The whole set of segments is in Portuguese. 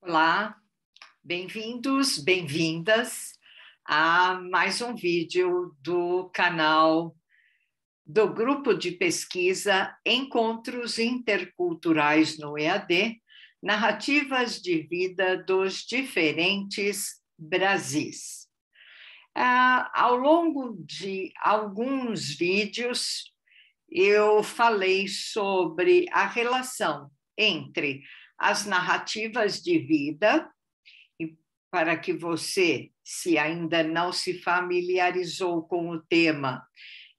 Olá, bem-vindos, bem-vindas a mais um vídeo do canal do Grupo de Pesquisa Encontros Interculturais no EAD, Narrativas de Vida dos Diferentes Brasis. Ao longo de alguns vídeos, eu falei sobre a relação entre as narrativas de vida, e para que você, se ainda não se familiarizou com o tema,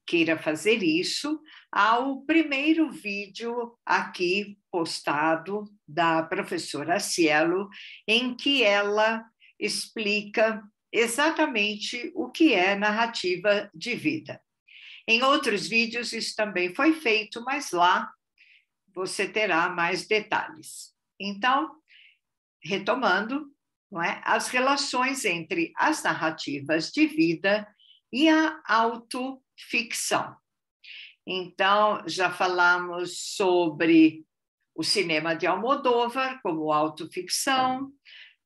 queira fazer isso, ao primeiro vídeo aqui postado da professora Cielo, em que ela explica exatamente o que é narrativa de vida. Em outros vídeos isso também foi feito, mas lá você terá mais detalhes. Então, retomando, não é? As relações entre as narrativas de vida e a autoficção. Então, já falamos sobre o cinema de Almodóvar como autoficção,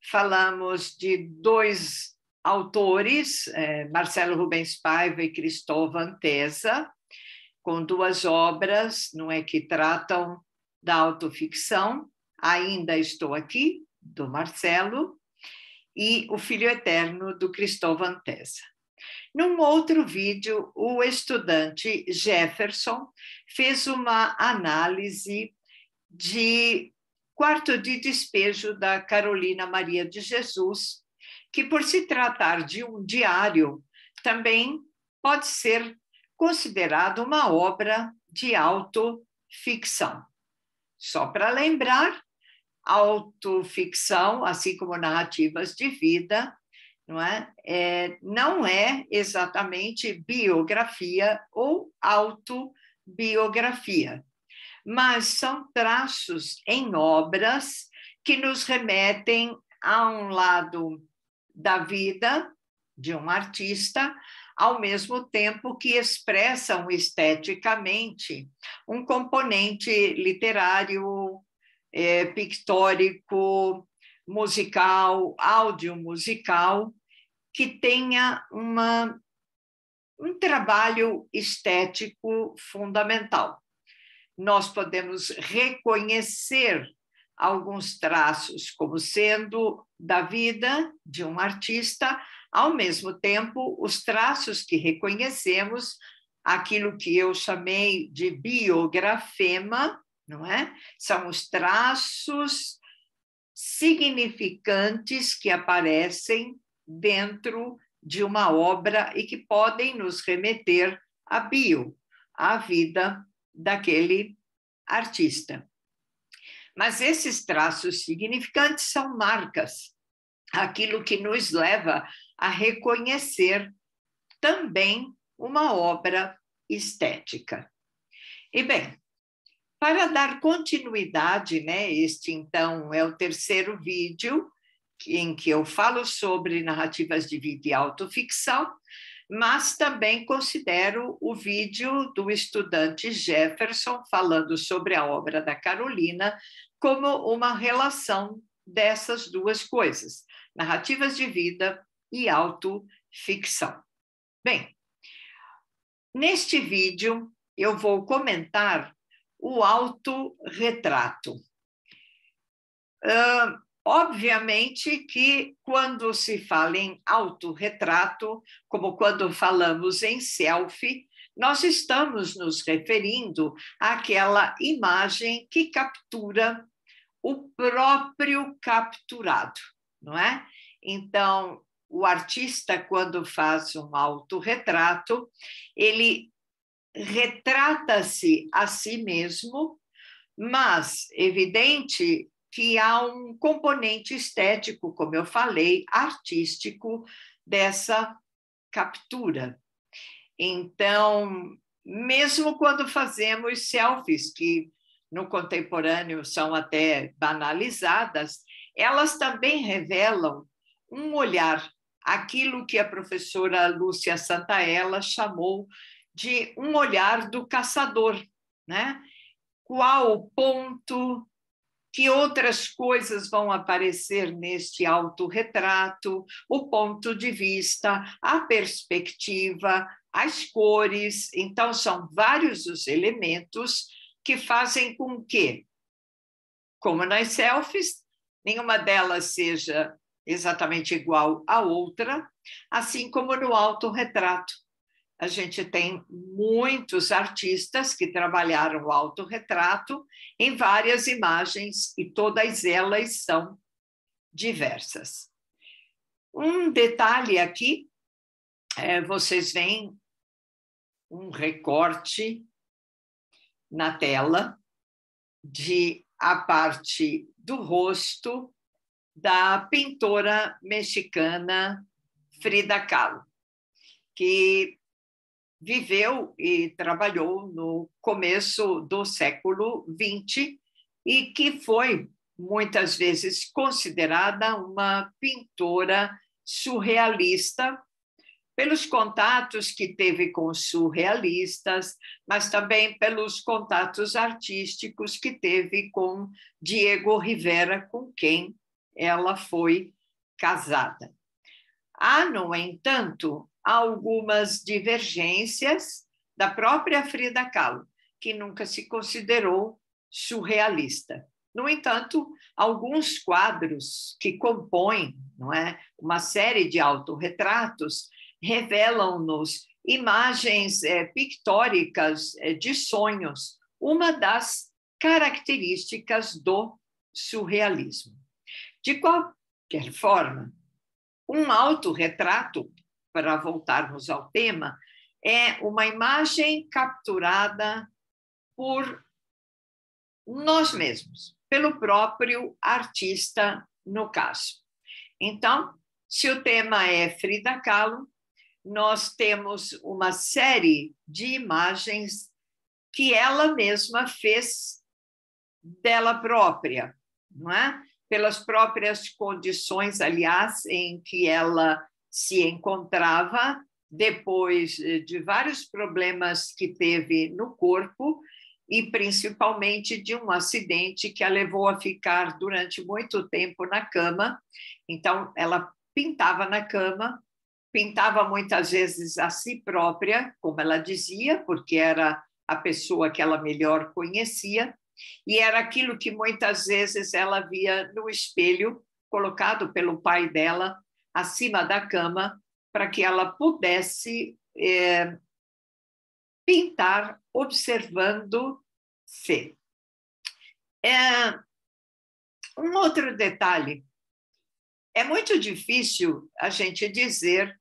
falamos de dois autores, Marcelo Rubens Paiva e Cristóvão Tesa, com duas obras, não é, que tratam da autoficção, Ainda Estou Aqui, do Marcelo, e O Filho Eterno, do Cristóvão Tesa. Num outro vídeo, o estudante Jefferson fez uma análise de Quarto de Despejo, da Carolina Maria de Jesus, que, por se tratar de um diário, também pode ser considerado uma obra de autoficção. Só para lembrar, autoficção, assim como narrativas de vida, não é exatamente biografia ou autobiografia, mas são traços em obras que nos remetem a um lado da vida de um artista, ao mesmo tempo que expressam esteticamente um componente literário, pictórico, musical, audiomusical, que tenha um trabalho estético fundamental. Nós podemos reconhecer alguns traços como sendo da vida de um artista, ao mesmo tempo, os traços que reconhecemos, aquilo que eu chamei de biografema, não é? São os traços significantes que aparecem dentro de uma obra e que podem nos remeter à vida daquele artista. Mas esses traços significantes são marcas, aquilo que nos leva a reconhecer também uma obra estética. E bem, para dar continuidade, este então é o terceiro vídeo em que eu falo sobre narrativas de vida e autoficção, mas também considero o vídeo do estudante Jefferson falando sobre a obra da Carolina como uma relação dessas duas coisas, narrativas de vida e autoficção. Bem, neste vídeo eu vou comentar o autorretrato. Obviamente que quando se fala em autorretrato, como quando falamos em selfie, nós estamos nos referindo àquela imagem que captura o próprio capturado, não é? Então, o artista, quando faz um autorretrato, ele retrata-se a si mesmo, mas evidente que há um componente estético, como eu falei, artístico dessa captura. Então, mesmo quando fazemos selfies, que no contemporâneo são até banalizadas, elas também revelam um olhar, aquilo que a professora Lúcia Santaella chamou de um olhar do caçador, né? Qual o ponto Que outras coisas vão aparecer neste autorretrato? O ponto de vista, a perspectiva, as cores. Então, são vários os elementos que fazem com que, como nas selfies, nenhuma delas seja exatamente igual à outra, assim como no autorretrato. A gente tem muitos artistas que trabalharam o autorretrato em várias imagens e todas elas são diversas. Um detalhe aqui, vocês veem um recorte na tela de a parte do rosto da pintora mexicana Frida Kahlo, que viveu e trabalhou no começo do século XX e que foi muitas vezes considerada uma pintora surrealista pelos contatos que teve com os surrealistas, mas também pelos contatos artísticos que teve com Diego Rivera, com quem ela foi casada. Há, no entanto, algumas divergências da própria Frida Kahlo, que nunca se considerou surrealista. No entanto, alguns quadros que compõem, não é, uma série de autorretratos revelam-nos imagens pictóricas de sonhos, uma das características do surrealismo. De qualquer forma, um autorretrato, para voltarmos ao tema, é uma imagem capturada por nós mesmos, pelo próprio artista, no caso. Então, se o tema é Frida Kahlo, nós temos uma série de imagens que ela mesma fez dela própria, não é? Pelas próprias condições, aliás, em que ela se encontrava depois de vários problemas que teve no corpo e principalmente de um acidente que a levou a ficar durante muito tempo na cama. Então, ela pintava na cama, pintava muitas vezes a si própria, como ela dizia, porque era a pessoa que ela melhor conhecia, e era aquilo que muitas vezes ela via no espelho, colocado pelo pai dela acima da cama, para que ela pudesse pintar observando-se. Um outro detalhe, é muito difícil a gente dizer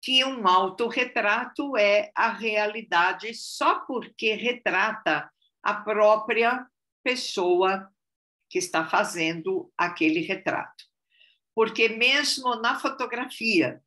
que um autorretrato é a realidade só porque retrata a própria pessoa que está fazendo aquele retrato. Porque mesmo na fotografia,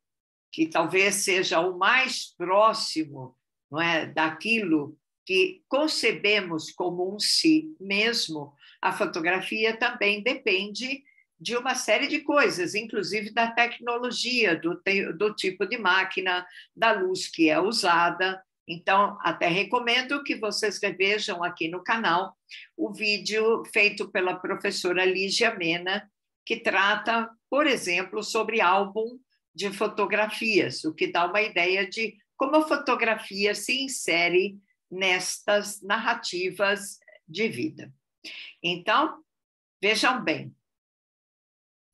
que talvez seja o mais próximo, não é, daquilo que concebemos como um si mesmo, a fotografia também depende de uma série de coisas, inclusive da tecnologia, do tipo de máquina, da luz que é usada. Então, até recomendo que vocês revejam aqui no canal o vídeo feito pela professora Lígia Mena, que trata, por exemplo, sobre álbum de fotografias, o que dá uma ideia de como a fotografia se insere nestas narrativas de vida. Então, vejam bem,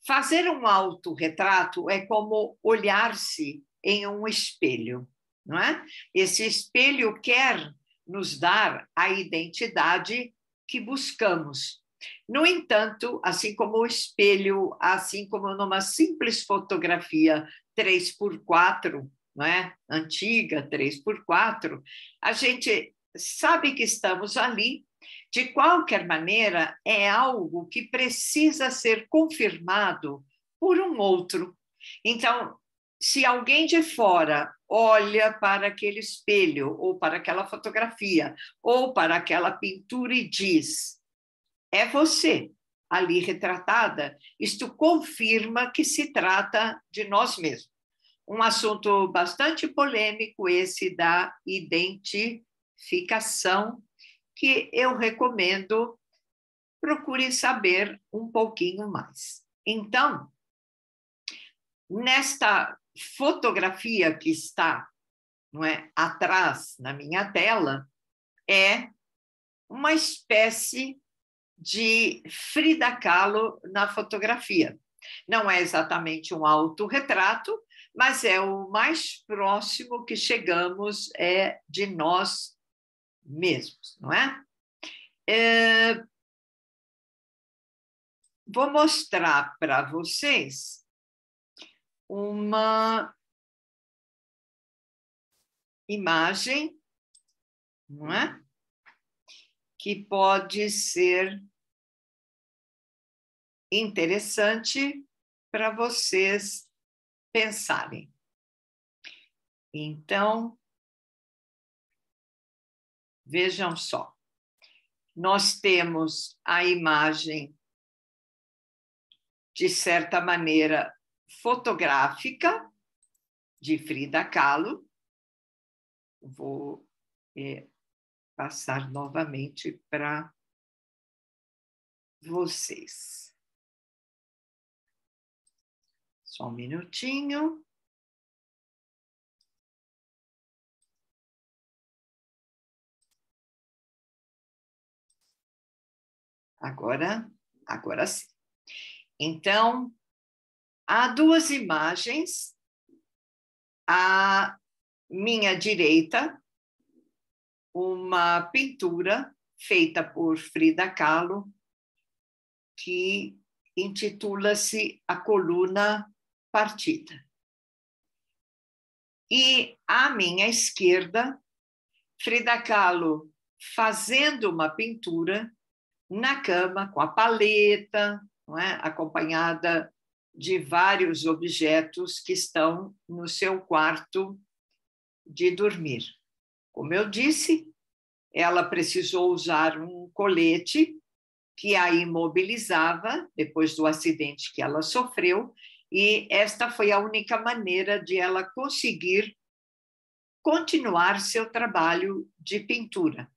fazer um autorretrato é como olhar-se em um espelho, não é? Esse espelho quer nos dar a identidade que buscamos. No entanto, assim como o espelho, assim como numa simples fotografia 3x4, não é? Antiga, 3x4, a gente sabe que estamos ali. De qualquer maneira, é algo que precisa ser confirmado por um outro. Então, se alguém de fora olha para aquele espelho, ou para aquela fotografia, ou para aquela pintura e diz: é você ali retratada, isto confirma que se trata de nós mesmos. Um assunto bastante polêmico esse da identificação, que eu recomendo procure saber um pouquinho mais. Então, nesta fotografia que está, não é, atrás na minha tela, é uma espécie de Frida Kahlo na fotografia. Não é exatamente um autorretrato, mas é o mais próximo que chegamos de nós mesmos, não é? Vou mostrar para vocês uma imagem, não é? Que pode ser interessante para vocês pensarem. Então, vejam só. Nós temos a imagem, de certa maneira, fotográfica, de Frida Kahlo. Vou passar novamente para vocês. Só um minutinho. Agora sim. Então, há duas imagens. À minha direita, uma pintura feita por Frida Kahlo, que intitula-se A Coluna Partida. E à minha esquerda, Frida Kahlo fazendo uma pintura na cama, com a paleta, não é? Acompanhada de vários objetos que estão no seu quarto de dormir. Como eu disse, ela precisou usar um colete que a imobilizava depois do acidente que ela sofreu, e esta foi a única maneira de ela conseguir continuar seu trabalho de pintura.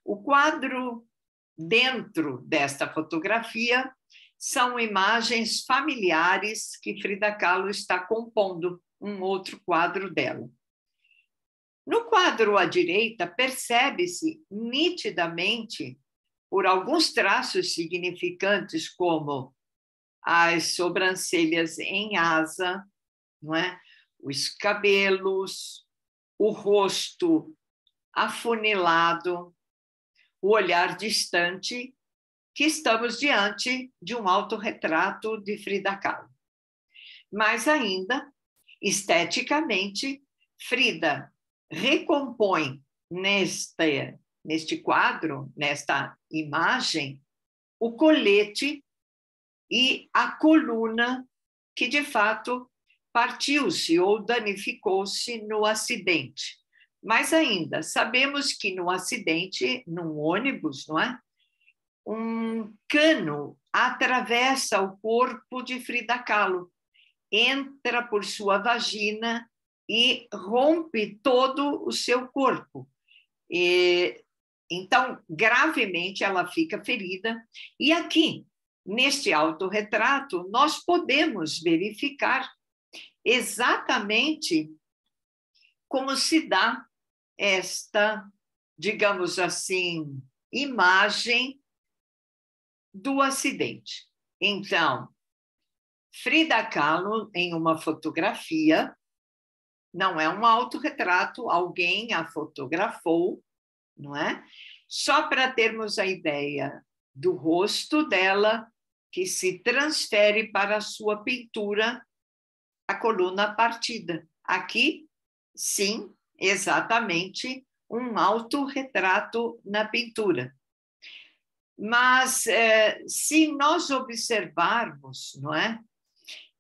O quadro dentro desta fotografia são imagens familiares que Frida Kahlo está compondo, um outro quadro dela. No quadro à direita, percebe-se nitidamente, por alguns traços significantes, como as sobrancelhas em asa, não é? Os cabelos, o rosto afunilado, o olhar distante, que estamos diante de um autorretrato de Frida Kahlo. Mas ainda, esteticamente, Frida recompõe neste quadro, nesta imagem, o colete e a coluna que, de fato, partiu-se ou danificou-se no acidente. Mas ainda, sabemos que no acidente, num ônibus, não é? Um cano atravessa o corpo de Frida Kahlo, entra por sua vagina e rompe todo o seu corpo. Então, gravemente, ela fica ferida. E aqui, neste autorretrato, nós podemos verificar exatamente como se dá esta, digamos assim, imagem do acidente. Então, Frida Kahlo, em uma fotografia, não é um autorretrato, alguém a fotografou, não é? Só para termos a ideia do rosto dela, que se transfere para a sua pintura, A Coluna Partida. Aqui, sim, exatamente, um autorretrato na pintura. Mas, se nós observarmos, não é?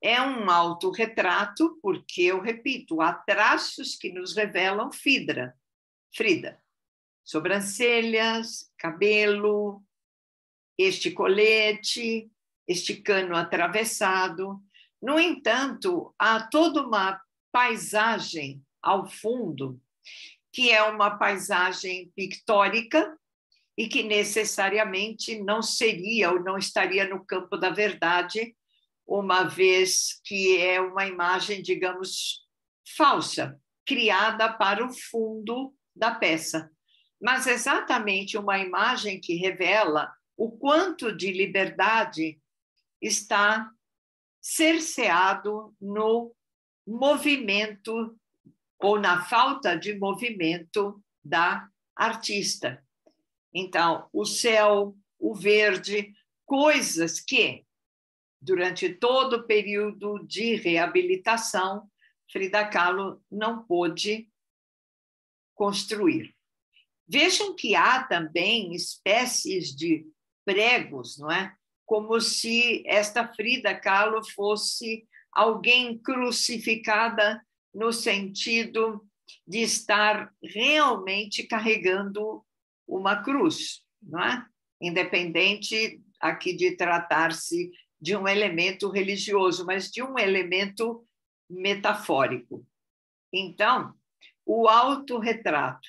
É um autorretrato, porque, eu repito, há traços que nos revelam Frida. Sobrancelhas, cabelo, este colete, este cano atravessado. No entanto, há toda uma paisagem ao fundo, que é uma paisagem pictórica, e que necessariamente não seria ou não estaria no campo da verdade, uma vez que é uma imagem, digamos, falsa, criada para o fundo da peça. Mas exatamente uma imagem que revela o quanto de liberdade está cerceado no movimento ou na falta de movimento da artista. Então, o céu, o verde, coisas que, durante todo o período de reabilitação, Frida Kahlo não pôde construir. Vejam que há também espécies de pregos, não é? Como se esta Frida Kahlo fosse alguém crucificada no sentido de estar realmente carregando uma cruz, não é? Independente aqui de tratar-se de um elemento religioso, mas de um elemento metafórico. Então, o autorretrato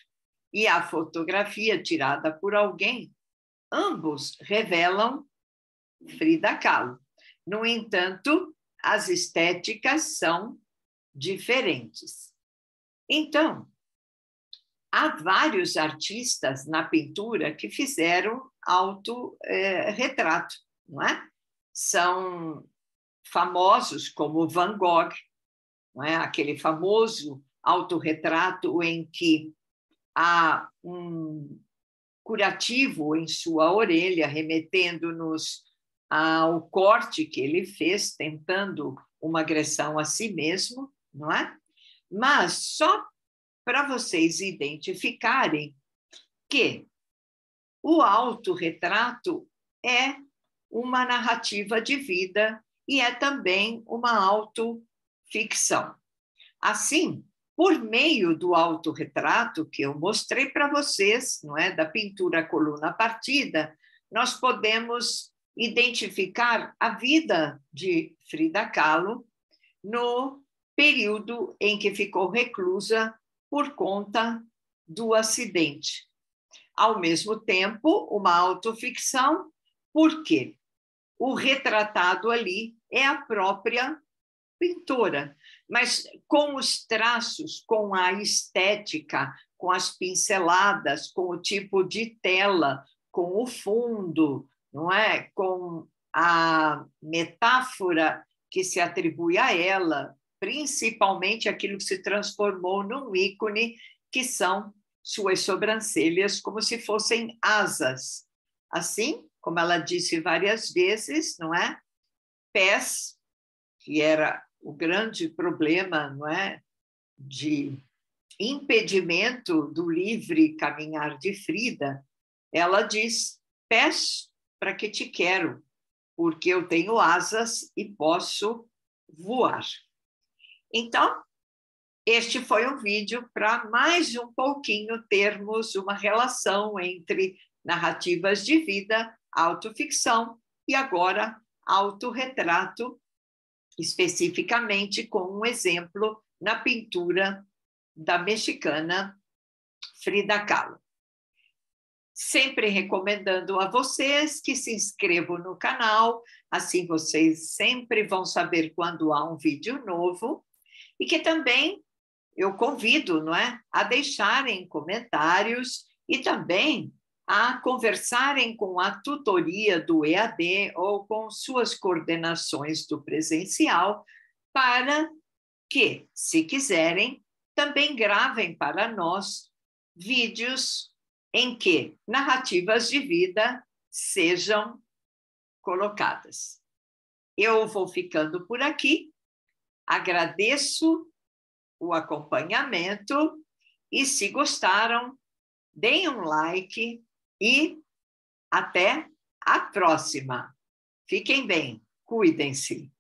e a fotografia tirada por alguém, ambos revelam Frida Kahlo. No entanto, as estéticas são diferentes. Então, há vários artistas na pintura que fizeram autorretrato, não é? São famosos como Van Gogh, não é? Aquele famoso autorretrato em que há um curativo em sua orelha, remetendo-nos ao corte que ele fez, tentando uma agressão a si mesmo, não é? Mas só para vocês identificarem que o autorretrato é uma narrativa de vida e é também uma autoficção. Assim, por meio do autorretrato que eu mostrei para vocês, não é, da pintura Coluna Partida, nós podemos identificar a vida de Frida Kahlo no período em que ficou reclusa por conta do acidente. Ao mesmo tempo, uma autoficção, porque o retratado ali é a própria pintora, mas com os traços, com a estética, com as pinceladas, com o tipo de tela, com o fundo, não é? Com a metáfora que se atribui a ela, principalmente aquilo que se transformou num ícone, que são suas sobrancelhas, como se fossem asas. Assim, como ela disse várias vezes, não é? Pés, que era o grande problema, não é, de impedimento do livre caminhar de Frida, ela diz: pés, para que te quero, porque eu tenho asas e posso voar. Então, este foi um vídeo para mais um pouquinho termos uma relação entre narrativas de vida, autoficção e agora autorretrato, especificamente com um exemplo na pintura da mexicana Frida Kahlo. Sempre recomendando a vocês que se inscrevam no canal, assim vocês sempre vão saber quando há um vídeo novo, e que também eu convido, não é, a deixarem comentários e também a conversarem com a tutoria do EAD ou com suas coordenações do presencial, para que, se quiserem, também gravem para nós vídeos em que narrativas de vida sejam colocadas. Eu vou ficando por aqui, agradeço o acompanhamento e, se gostaram, deem um like e até a próxima. Fiquem bem, cuidem-se.